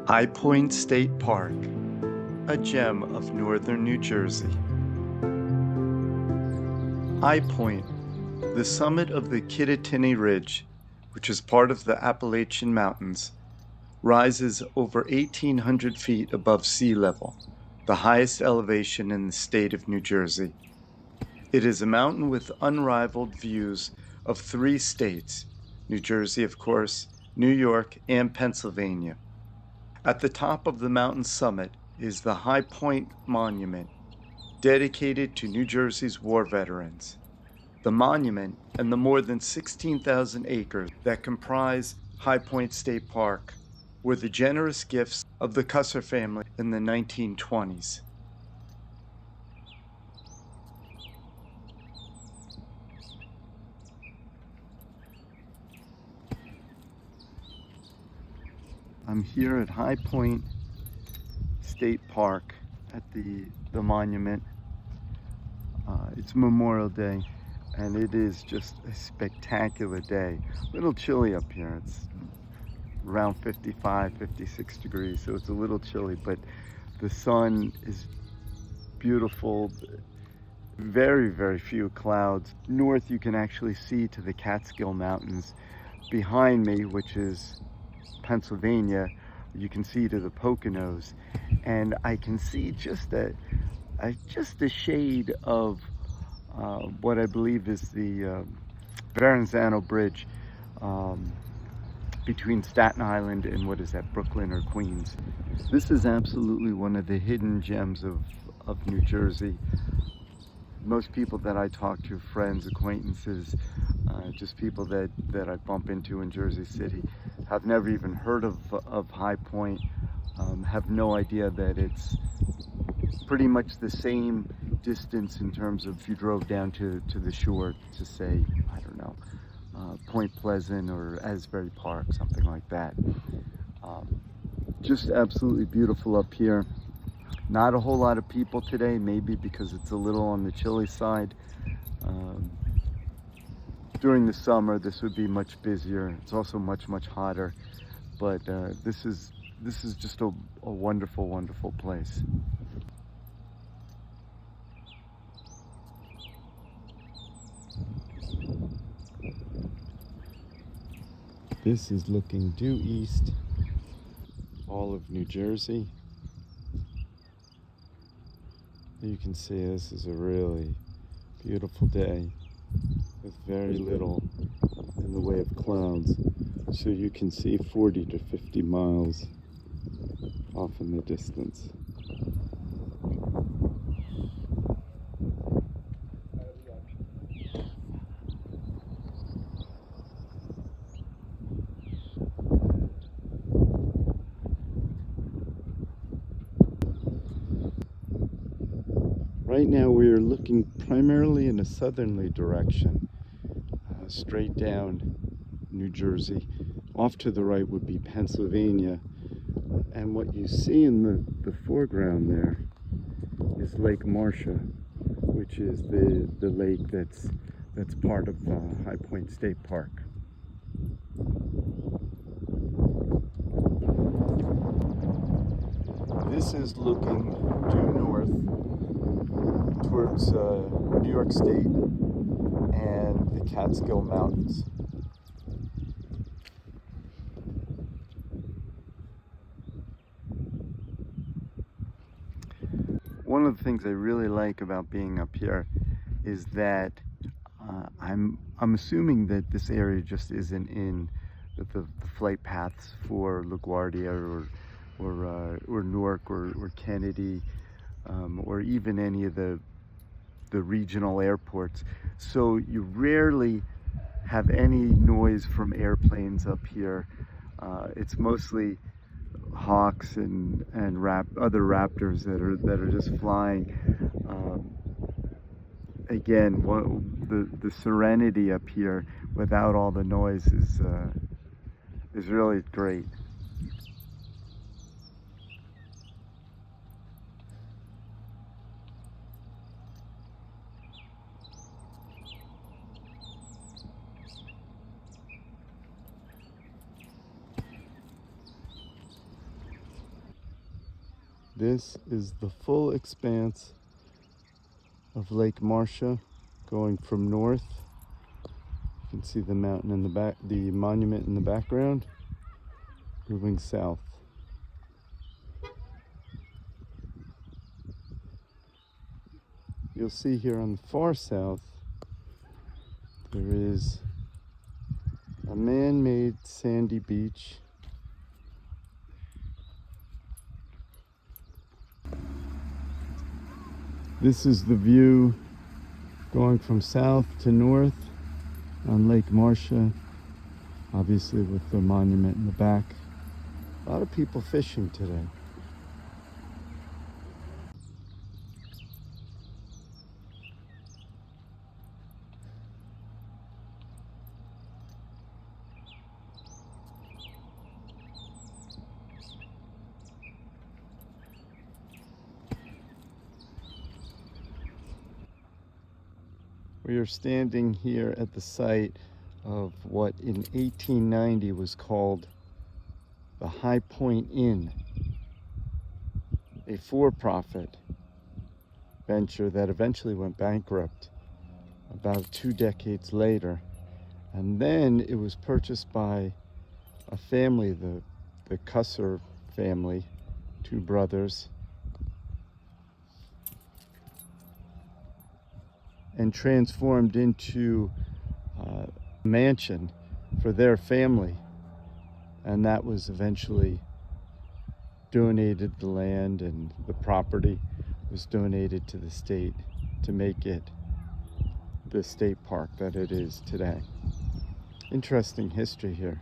High Point State Park, a gem of northern New Jersey. High Point, the summit of the Kittatinny Ridge, which is part of the Appalachian Mountains, rises over 1,800 feet above sea level, the highest elevation in the state of New Jersey. It is a mountain with unrivaled views of 3 states, New Jersey, of course, New York, and Pennsylvania. At the top of the mountain summit is the High Point Monument, dedicated to New Jersey's war veterans. The monument and the more than 16,000 acres that comprise High Point State Park were the generous gifts of the Cusser family in the 1920s. I'm here at High Point State Park at the monument. It's Memorial Day, and it is just a spectacular day. A little chilly up here. It's around 55, 56 degrees, so it's a little chilly, but the sun is beautiful. Very, very few clouds. North, you can actually see to the Catskill Mountains. Behind me, which is Pennsylvania, you can see to the Poconos, and I can see just a shade of what I believe is the Verrazano Bridge between Staten Island and what is that, Brooklyn or Queens. This is absolutely one of the hidden gems of New Jersey. Most people that I talk to, friends, acquaintances, just people that I bump into in Jersey City, have never even heard of High Point, have no idea that it's pretty much the same distance in terms of if you drove down to the shore to say, I don't know, Point Pleasant or Asbury Park, something like that. Just absolutely beautiful up here. Not a whole lot of people today, maybe because it's a little on the chilly side. During the summer, this would be much busier. It's also much, much hotter. But this is just a wonderful, wonderful place. This is looking due east, all of New Jersey. You can see this is a really beautiful day with very little in the way of clouds. So you can see 40 to 50 miles off in the distance. Right now we are looking primarily in a southerly direction, straight down New Jersey. Off to the right would be Pennsylvania, and what you see in the foreground there is Lake Marcia, which is the lake that's part of High Point State Park. This is looking due north towards New York State and the Catskill Mountains. One of the things I really like about being up here is that I'm assuming that this area just isn't in the flight paths for LaGuardia or Newark or Kennedy, or even any of the regional airports. So you rarely have any noise from airplanes up here. It's mostly hawks and other raptors that are just flying. Again, the serenity up here without all the noise is really great. This is the full expanse of Lake Marcia going from north. You can see the mountain in the back, the monument in the background, moving south. You'll see here on the far south, there is a man-made sandy beach. This is the view going from south to north on Lake Marcia, obviously with the monument in the back. A lot of people fishing today. We are standing here at the site of what in 1890 was called the High Point Inn, a for-profit venture that eventually went bankrupt about 2 decades later. And then it was purchased by a family, the Cusser family, 2 brothers, and transformed into a mansion for their family. And that was eventually donated, the land and the property was donated to the state to make it the state park that it is today. Interesting history here.